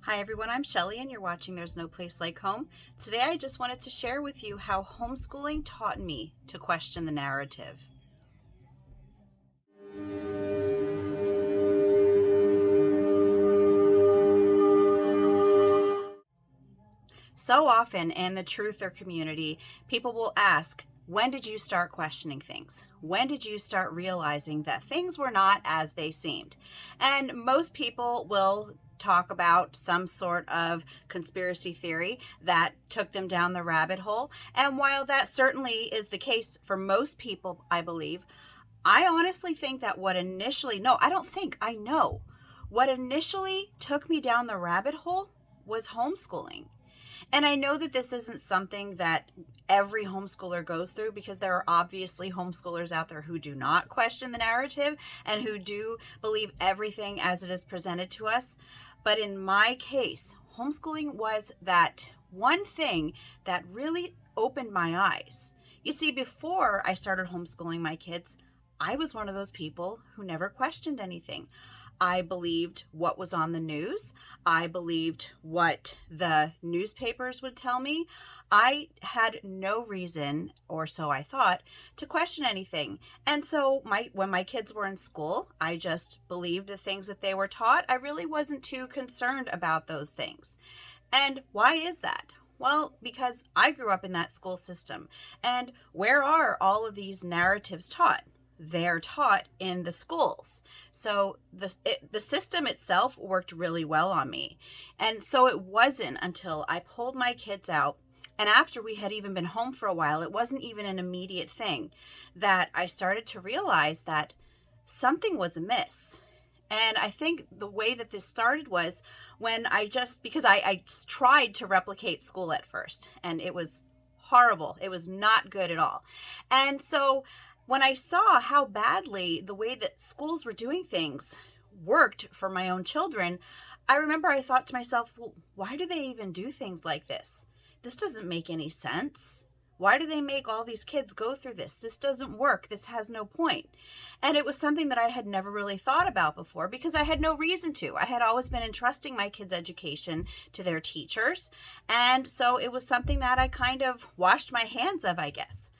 Hi everyone, I'm Shelly and you're watching There's No Place Like Home. Today I just wanted to share with you how homeschooling taught me to question the narrative. So often in the truther community, people will ask, when did you start questioning things? When did you start realizing that things were not as they seemed? And most people will talk about some sort of conspiracy theory that took them down the rabbit hole. And while that certainly is the case for most people, I believe, I honestly think that I don't think, I know, what initially took me down the rabbit hole was homeschooling. And I know that this isn't something that every homeschooler goes through, because there are obviously homeschoolers out there who do not question the narrative and who do believe everything as it is presented to us. But in my case, homeschooling was that one thing that really opened my eyes. You see, before I started homeschooling my kids, I was one of those people who never questioned anything. I believed what was on the news. I believed what the newspapers would tell me. I had no reason, or so I thought, to question anything. And so when my kids were in school, I just believed the things that they were taught. I really wasn't too concerned about those things. And why is that? Well, because I grew up in that school system. And where are all of these narratives taught? They're taught in the schools. So the system itself worked really well on me. And so it wasn't until I pulled my kids out, and after we had even been home for a while, it wasn't even an immediate thing, that I started to realize that something was amiss. And I think the way that this started was when because I tried to replicate school at first, and it was horrible. It was not good at all. And so when I saw how badly the way that schools were doing things worked for my own children, I remember I thought to myself, well, why do they even do things like this? This doesn't make any sense. Why do they make all these kids go through this? This doesn't work. This has no point. And it was something that I had never really thought about before, because I had no reason to. I had always been entrusting my kids' education to their teachers. And so it was something that I kind of washed my hands of, I guess.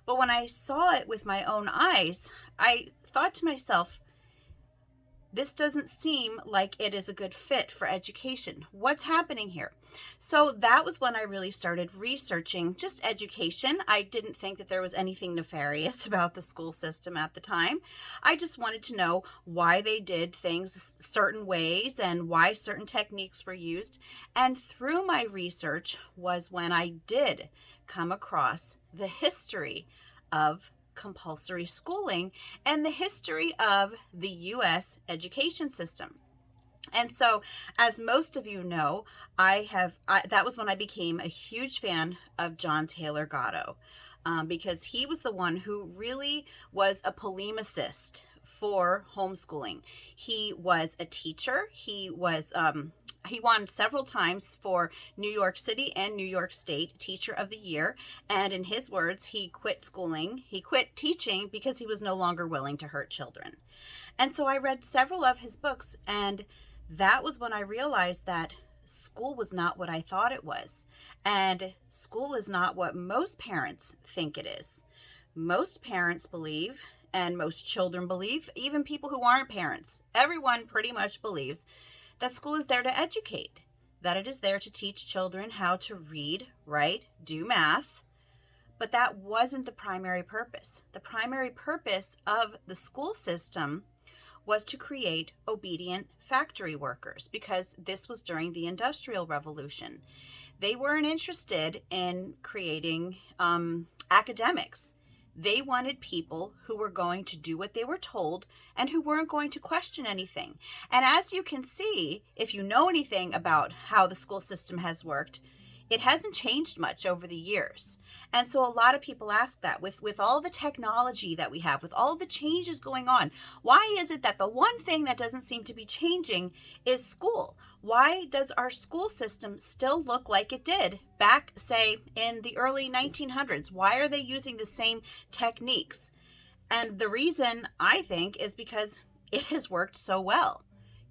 But when I saw it with my own eyes, I thought to myself, this doesn't seem like it is a good fit for education. What's happening here? So that was when I really started researching just education. I didn't think that there was anything nefarious about the school system at the time. I just wanted to know why they did things certain ways and why certain techniques were used. And through my research was when I did come across the history of compulsory schooling and the history of the U.S. education system. And so, as most of you know, that was when I became a huge fan of John Taylor Gatto, because he was the one who really was a polemicist for homeschooling. He was a teacher. He won several times for New York City and New York State Teacher of the Year. And in his words, he quit schooling. He quit teaching because he was no longer willing to hurt children. And so I read several of his books, and that was when I realized that school was not what I thought it was. And school is not what most parents think it is. Most parents believe, and most children believe, even people who aren't parents, everyone pretty much believes that school is there to educate, that it is there to teach children how to read, write, do math. But that wasn't the primary purpose. The primary purpose of the school system was to create obedient factory workers, because this was during the Industrial Revolution. They weren't interested in creating academics. They wanted people who were going to do what they were told and who weren't going to question anything. And as you can see, if you know anything about how the school system has worked, it hasn't changed much over the years. And so a lot of people ask that with all the technology that we have, with all the changes going on, why is it that the one thing that doesn't seem to be changing is school? Why does our school system still look like it did back, say, in the early 1900s? Why are they using the same techniques? And the reason, I think, is because it has worked so well.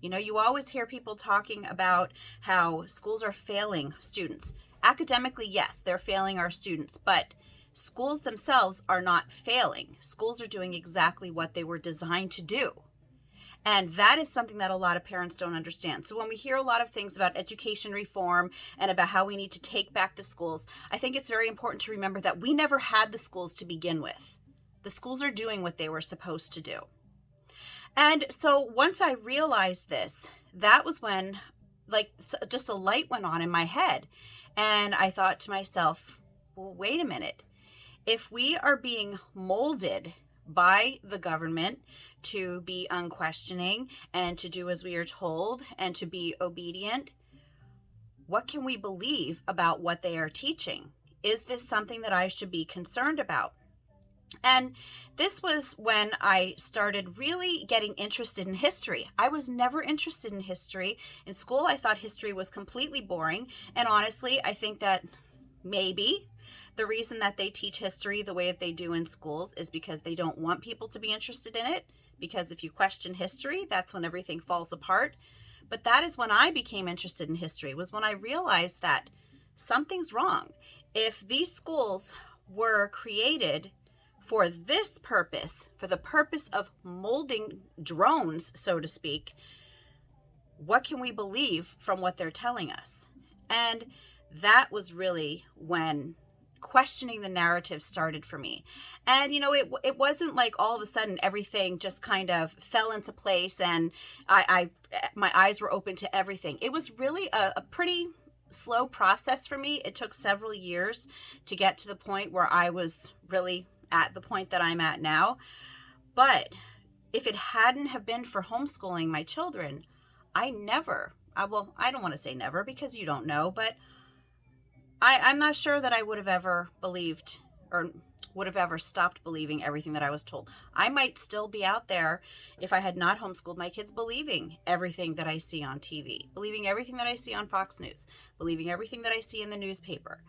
You know, you always hear people talking about how schools are failing students. Academically, yes, they're failing our students, but schools themselves are not failing. Schools are doing exactly what they were designed to do. And that is something that a lot of parents don't understand. So when we hear a lot of things about education reform and about how we need to take back the schools, I think it's very important to remember that we never had the schools to begin with. The schools are doing what they were supposed to do. And so once I realized this, that was when just a light went on in my head. And I thought to myself, well, wait a minute. If we are being molded by the government to be unquestioning and to do as we are told and to be obedient, what can we believe about what they are teaching? Is this something that I should be concerned about? And this was when I started really getting interested in history. I was never interested in history. In school, I thought history was completely boring. And honestly, I think that maybe the reason that they teach history the way that they do in schools is because they don't want people to be interested in it. Because if you question history, that's when everything falls apart. But that is when I became interested in history, was when I realized that something's wrong. If these schools were created for this purpose, for the purpose of molding drones, so to speak, what can we believe from what they're telling us? And that was really when questioning the narrative started for me. And you know, it wasn't like all of a sudden everything just kind of fell into place and I my eyes were open to everything. It was really a pretty slow process for me. It took several years to get to the point where I was really at the point that I'm at now. But if it hadn't have been for homeschooling my children, I don't want to say never because you don't know, but I'm not sure that I would have ever believed or would have ever stopped believing everything that I was told. I might still be out there if I had not homeschooled my kids, believing everything that I see on TV, believing everything that I see on Fox News, believing everything that I see in the newspaper,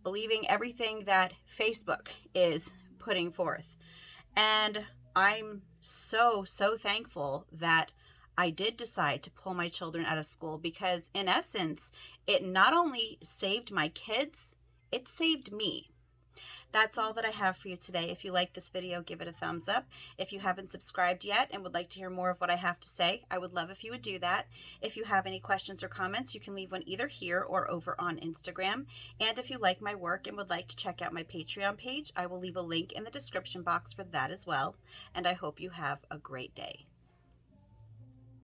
believing everything that Facebook is putting forth. And I'm so thankful that I did decide to pull my children out of school because, in essence, it not only saved my kids, it saved me. That's all that I have for you today. If you like this video, give it a thumbs up. If you haven't subscribed yet and would like to hear more of what I have to say, I would love if you would do that. If you have any questions or comments, you can leave one either here or over on Instagram. And if you like my work and would like to check out my Patreon page, I will leave a link in the description box for that as well. And I hope you have a great day.